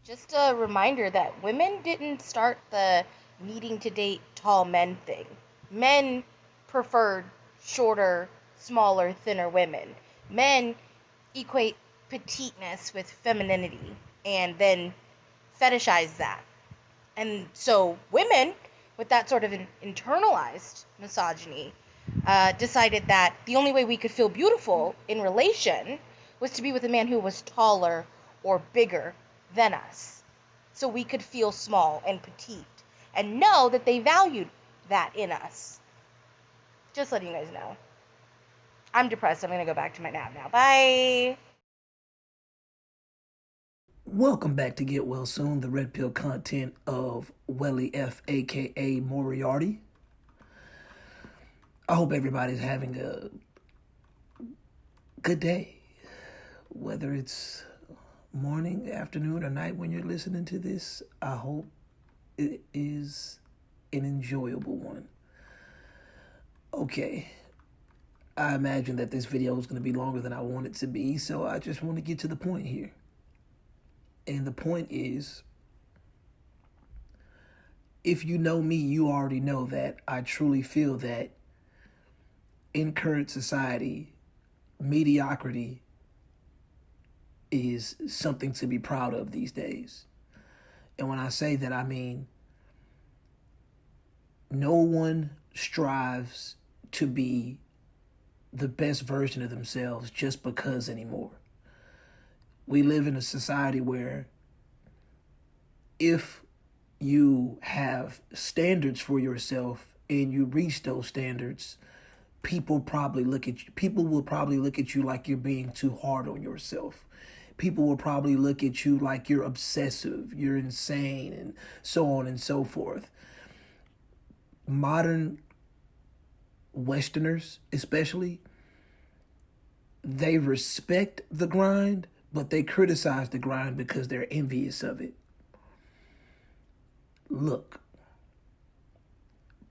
Just a reminder that women didn't start the needing to date tall men thing. Men preferred shorter, smaller, thinner women. Men equate petiteness with femininity and then fetishize that. And so women, with that sort of internalized misogyny, decided that the only way we could feel beautiful in relation was to be with a man who was taller or bigger than us. So we could feel small and petite and know that they valued that in us. Just letting you guys know. I'm depressed. I'm going to go back to my nap now. Bye. Welcome back to Get Well Soon, the red pill content of Welly F, aka Moriarty. I hope everybody's having a good day, whether it's morning, afternoon, or night when you're listening to this. I hope it is an enjoyable one. Okay, I imagine that this video is going to be longer than I want it to be, so I just want to get to the point here. And the point is, if you know me, you already know that I truly feel that in current society, mediocrity is something to be proud of these days. And when I say that, I mean no one strives to be the best version of themselves just because anymore. We live in a society where if you have standards for yourself and you reach those standards, people will probably look at you like you're being too hard on yourself. People will probably look at you like you're obsessive, you're insane, and so on and so forth. Modern Westerners, especially, they respect the grind, but they criticize the grind because they're envious of it. Look,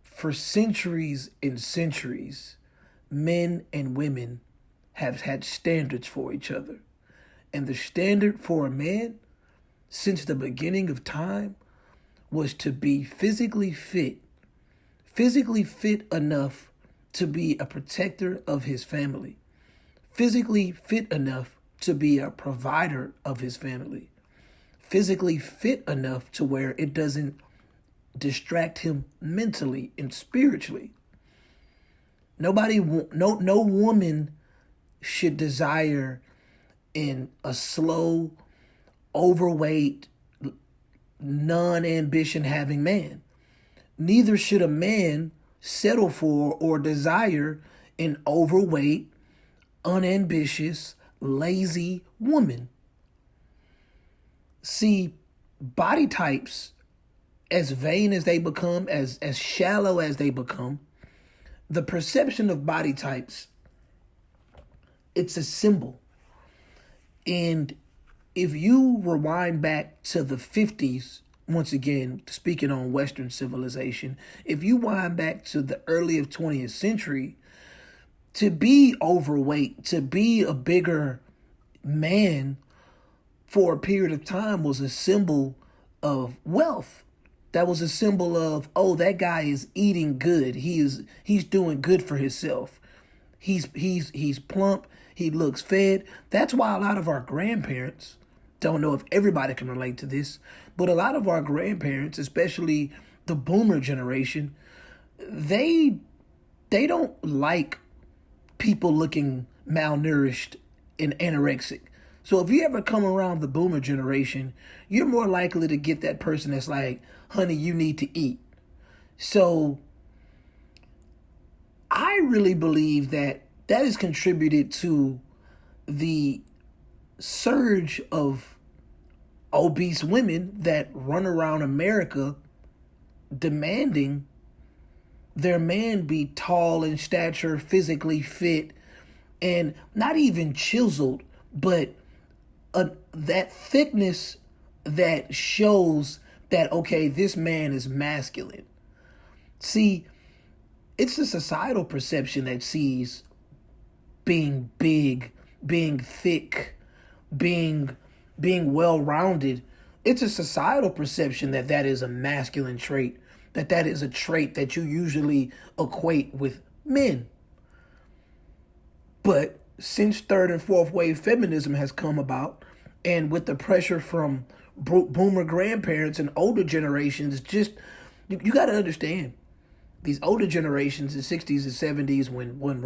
for centuries and centuries, men and women have had standards for each other. And the standard for a man since the beginning of time was to be physically fit enough to be a protector of his family, physically fit enough to be a provider of his family, physically fit enough to where it doesn't distract him mentally and spiritually. No woman should desire in a slow, overweight, non-ambition having man. Neither should a man settle for or desire an overweight, unambitious, lazy woman. See, body types, as vain as they become, as shallow as they become, the perception of body types, it's a symbol. And if you rewind back to the 50s, once again, speaking on Western civilization, if you wind back to the early of 20th century, to be overweight, to be a bigger man for a period of time was a symbol of wealth. That was a symbol of, oh, that guy is eating good. He's doing good for himself. He's plump. He looks fed. That's why a lot of our grandparents, don't know if everybody can relate to this, but a lot of our grandparents, especially the boomer generation, they they don't like people looking malnourished and anorexic. So if you ever come around the boomer generation, you're more likely to get that person that's like, honey, you need to eat. So I really believe that that has contributed to the surge of obese women that run around America demanding their man be tall in stature, physically fit, and not even chiseled, but that thickness that shows that, okay, this man is masculine. See, it's a societal perception that sees being big, being thick, being being well-rounded It's a societal perception that that is a masculine trait, that that is a trait that you usually equate with men. But since third and fourth wave feminism has come about, and with the pressure from boomer grandparents and older generations, just you got to understand these older generations, the 60s and 70s, when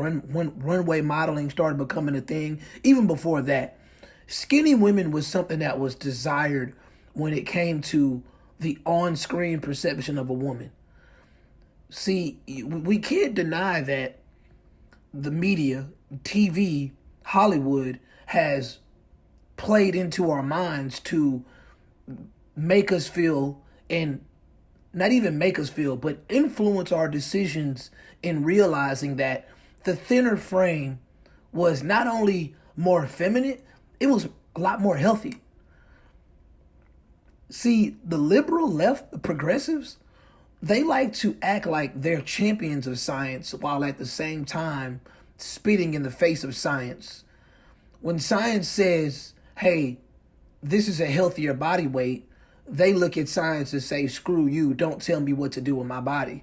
runway modeling started becoming a thing, even before that, skinny women was something that was desired when it came to the on-screen perception of a woman. See, we can't deny that the media, TV, Hollywood has played into our minds to make us feel, and not even make us feel, but influence our decisions in realizing that the thinner frame was not only more feminine, it was a lot more healthy. See, the liberal left, the progressives, they like to act like they're champions of science while at the same time spitting in the face of science. When science says, hey, this is a healthier body weight, they look at science and say, screw you, don't tell me what to do with my body.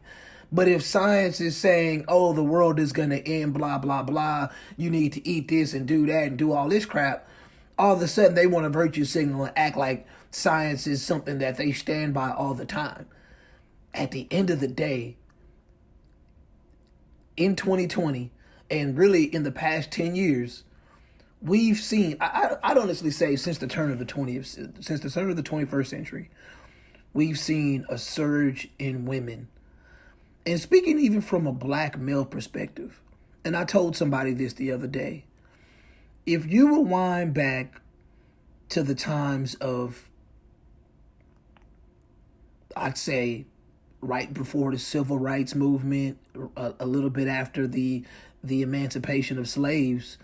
But if science is saying, oh, the world is going to end, blah, blah, blah, you need to eat this and do that and do all this crap, all of a sudden they want to virtue signal and act like science is something that they stand by all the time. At the end of the day, in 2020, and really in the past 10 years, we've seen, I'd honestly say since the turn of the 21st century, we've seen a surge in women. And speaking even from a black male perspective, and I told somebody this the other day, if you rewind back to the times of, I'd say, right before the civil rights movement, a little bit after the emancipation of slaves,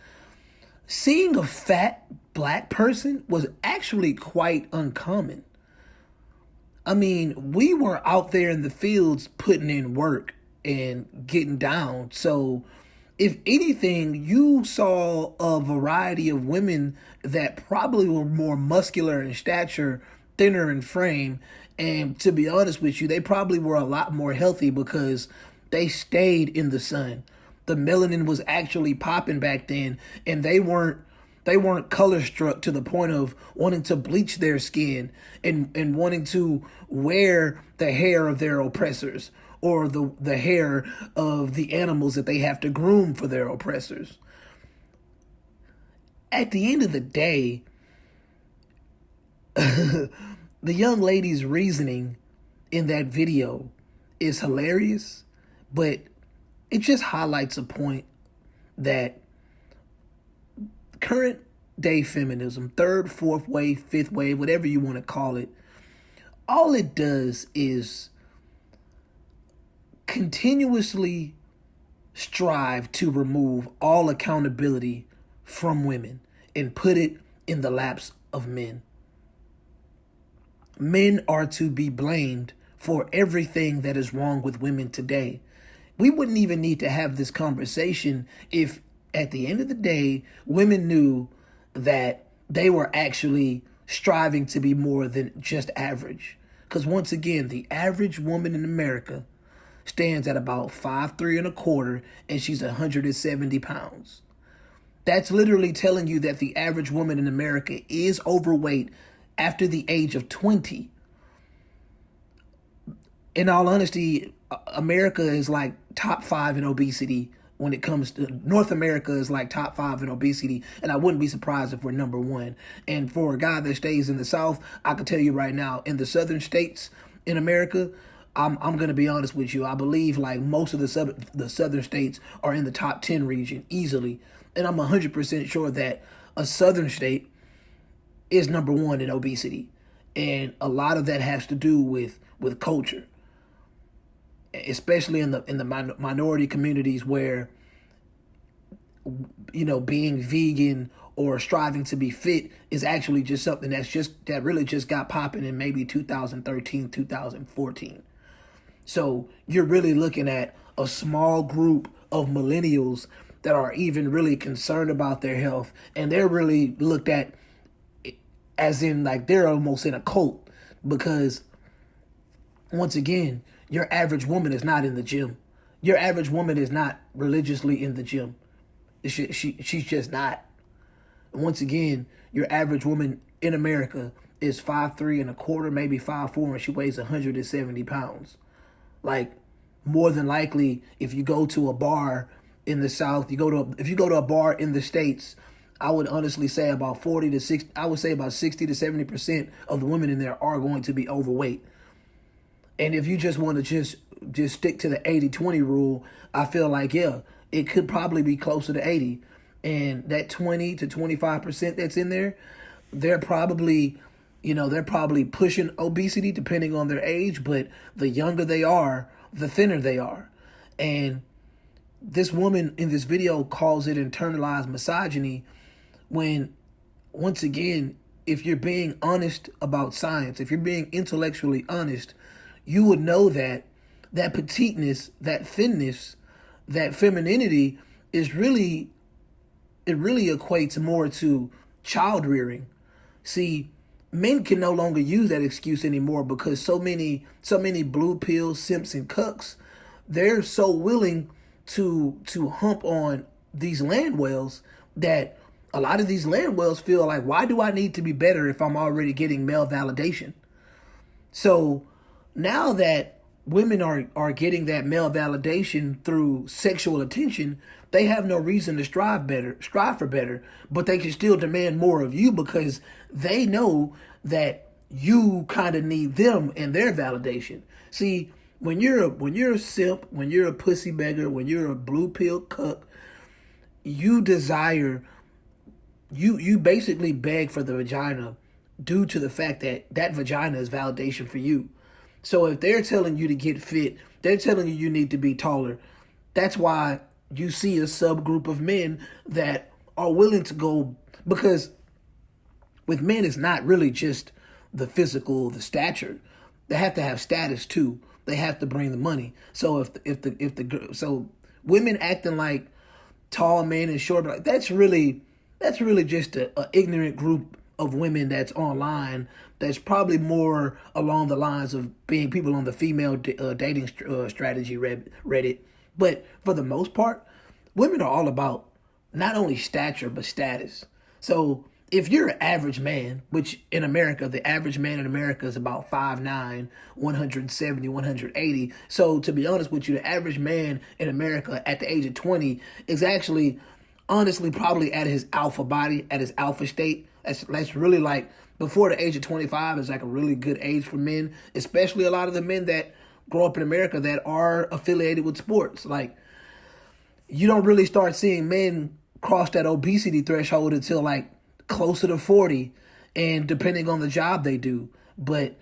seeing a fat black person was actually quite uncommon. I mean, we were out there in the fields putting in work and getting down. So, if anything, you saw a variety of women that probably were more muscular in stature, thinner in frame, and to be honest with you, they probably were a lot more healthy because they stayed in the sun. The melanin was actually popping back then, and they weren't color struck to the point of wanting to bleach their skin and wanting to wear the hair of their oppressors or the hair of the animals that they have to groom for their oppressors. At the end of the day, the young lady's reasoning in that video is hilarious, but it just highlights a point that current day feminism, third, fourth wave, fifth wave, whatever you want to call it, all it does is continuously strive to remove all accountability from women and put it in the laps of men. Men are to be blamed for everything that is wrong with women today. We wouldn't even need to have this conversation if at the end of the day, women knew that they were actually striving to be more than just average. Because once again, the average woman in America stands at about 5'3" and she's 170 pounds. That's literally telling you that the average woman in America is overweight after the age of 20. In all honesty, America is like top 5 in obesity when it comes to North America is like top 5 in obesity, and I wouldn't be surprised if we're number 1. And for a guy that stays in the South, I can tell you right now, in the southern states in America, I'm gonna be honest with you. I believe like most of the southern states are in the top 10 region easily, and I'm 100% sure that a southern state is number 1 in obesity, and a lot of that has to do with culture, especially in the minority communities where, you know, being vegan or striving to be fit is actually just something that really just got popping in maybe 2013, 2014. So you're really looking at a small group of millennials that are even really concerned about their health, and they're really looked at as in like they're almost in a cult because once again, your average woman is not in the gym. Your average woman is not religiously in the gym. She's just not. Once again, your average woman in America is 5'3" and a quarter, maybe 5'4", and she weighs 170 pounds. Like, more than likely, if you go to a bar in the South, if you go to a bar in the States, I would honestly say about 40 to 60. I would say about 60 to 70% of the women in there are going to be overweight. And if you just want to just stick to the 80-20 rule, I feel like, yeah, it could probably be closer to 80. And that 20 to 25% that's in there, they're probably, they're probably pushing obesity depending on their age, but the younger they are, the thinner they are. And this woman in this video calls it internalized misogyny when, once again, if you're being honest about science, if you're being intellectually honest, you would know that that petiteness, that thinness, that femininity is really, it really equates more to child rearing. See, men can no longer use that excuse anymore because so many blue pill simps and cucks, they're so willing to hump on these land whales that a lot of these land whales feel like, why do I need to be better if I'm already getting male validation? So now that women are getting that male validation through sexual attention, they have no reason to strive for better, but they can still demand more of you because they know that you kind of need them and their validation. See, when you're a simp, when you're a pussy beggar, when you're a blue pill cuck, you desire, you basically beg for the vagina due to the fact that that vagina is validation for you. So if they're telling you to get fit, they're telling you you need to be taller. That's why you see a subgroup of men that are willing to go, because with men it's not really just the physical, the stature. They have to have status too. They have to bring the money. So so women acting like tall men and short, like that's really just a ignorant group of women that's online, that's probably more along the lines of being people on the female dating strategy Reddit. But for the most part, women are all about not only stature but status. So if you're an average man, which in America, the average man in America is about 5'9", 170, 180. So to be honest with you, the average man in America at the age of 20 is actually, honestly, probably at his alpha body, at his alpha state. That's really like before the age of 25 is like a really good age for men, especially a lot of the men that grow up in America that are affiliated with sports. Like, you don't really start seeing men cross that obesity threshold until like closer to 40, and depending on the job they do. But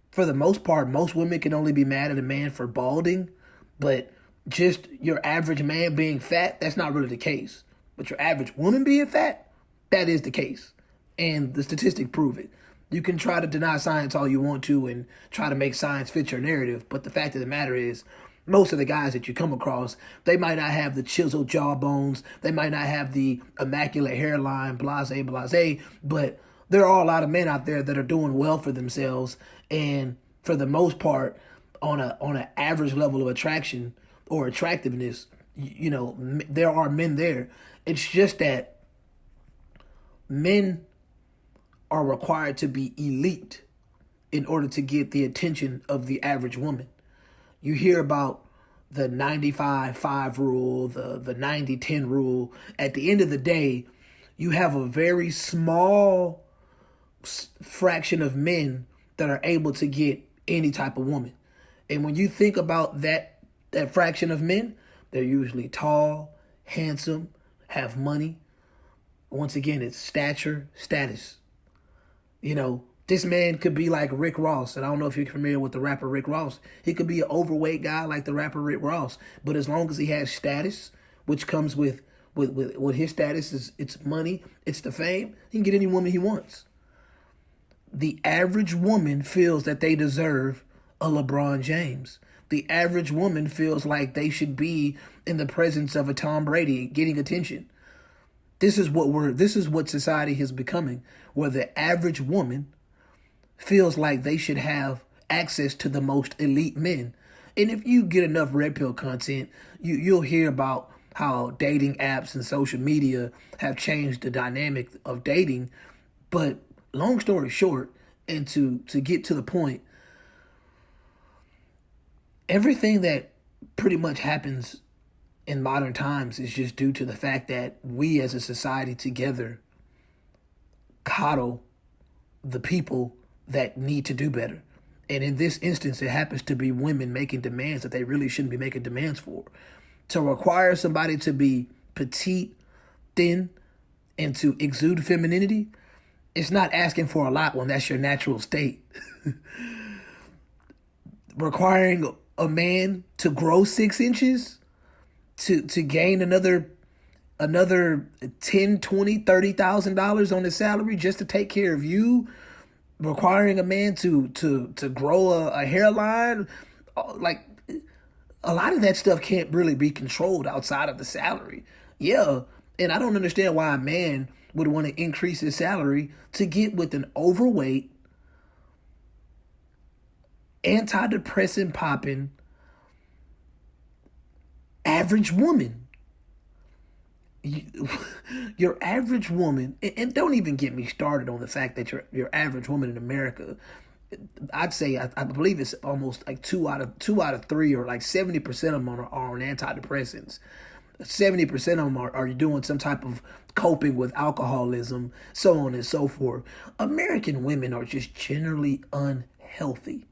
for the most part, most women can only be mad at a man for balding, but just your average man being fat, that's not really the case. But your average woman being fat, that is the case. And the statistics prove it. You can try to deny science all you want to and try to make science fit your narrative, but the fact of the matter is, most of the guys that you come across, they might not have the chiseled jawbones, they might not have the immaculate hairline, blase, blase, but there are a lot of men out there that are doing well for themselves, and for the most part, on an average level of attraction or attractiveness, there are men there. It's just that men are required to be elite in order to get the attention of the average woman. You hear about the 95-5 rule, the 90-10 rule. At the end of the day, you have a very small fraction of men that are able to get any type of woman. And when you think about that fraction of men, they're usually tall, handsome, have money. Once again, it's stature, status. This man could be like Rick Ross, and I don't know if you're familiar with the rapper Rick Ross. He could be an overweight guy like the rapper Rick Ross, but as long as he has status, which comes with his status, is it's money, it's the fame, he can get any woman he wants. The average woman feels that they deserve a LeBron James. The average woman feels like they should be in the presence of a Tom Brady getting attention. This is what society is becoming, where the average woman feels like they should have access to the most elite men. And if you get enough red pill content, you'll hear about how dating apps and social media have changed the dynamic of dating. But long story short, and to get to the point, everything that pretty much happens in modern times is just due to the fact that we as a society together coddle the people that need to do better. And in this instance, it happens to be women making demands that they really shouldn't be making demands for. To require somebody to be petite, thin, and to exude femininity, it's not asking for a lot when that's your natural state. Requiring a man to grow 6 inches to gain another 10, 20, $30,000 on his salary just to take care of you, requiring a man to grow a hairline, like a lot of that stuff can't really be controlled outside of the salary. Yeah, and I don't understand why a man would want to increase his salary to get with an overweight, antidepressant popping average woman. Your average woman, and don't even get me started on the fact that your average woman in America, I'd say I believe it's almost like two out of three, or like 70% of them are on antidepressants. 70% of them are doing some type of coping with alcoholism, so on and so forth. American women are just generally unhealthy.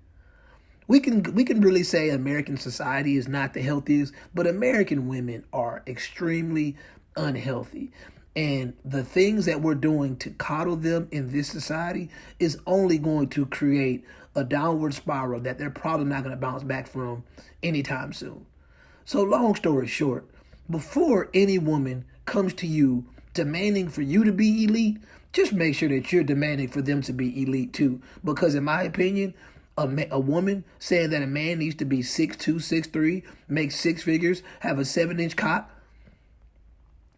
We can really say American society is not the healthiest, but American women are extremely unhealthy. And the things that we're doing to coddle them in this society is only going to create a downward spiral that they're probably not going to bounce back from anytime soon. So, long story short, before any woman comes to you demanding for you to be elite, just make sure that you're demanding for them to be elite too. Because, in my opinion, a woman saying that a man needs to be 6'2", 6'3", make six figures, have a 7-inch cock,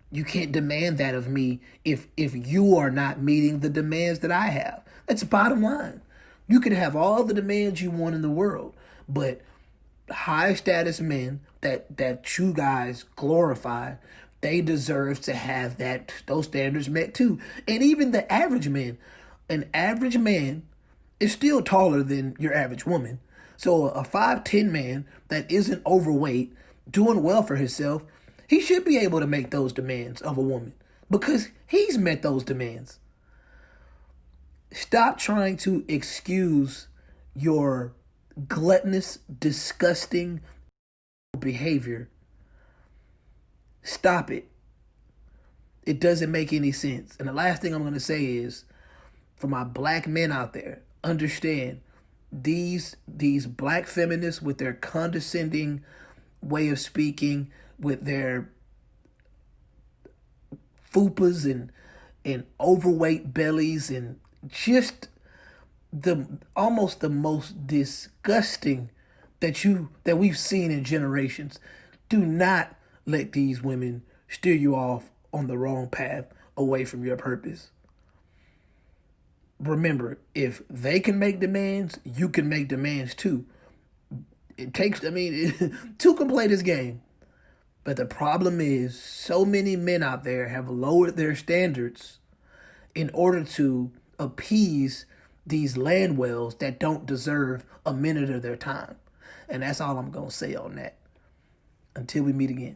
you can't demand that of me if you are not meeting the demands that I have. That's the bottom line. You can have all the demands you want in the world, but high status men that you guys glorify, they deserve to have those standards met too. And even the average man, an average man is still taller than your average woman. So a 5'10" man that isn't overweight, doing well for himself, he should be able to make those demands of a woman because he's met those demands. Stop trying to excuse your gluttonous, disgusting behavior. Stop it. It doesn't make any sense. And the last thing I'm going to say is, for my black men out there, understand these black feminists with their condescending way of speaking, with their fupas and overweight bellies, and just almost the most disgusting that we've seen in generations. Do not let these women steer you off on the wrong path away from your purpose. Remember, if they can make demands, you can make demands too. It takes, two can play this game. But the problem is, so many men out there have lowered their standards in order to appease these land whales that don't deserve a minute of their time. And that's all I'm going to say on that. Until we meet again.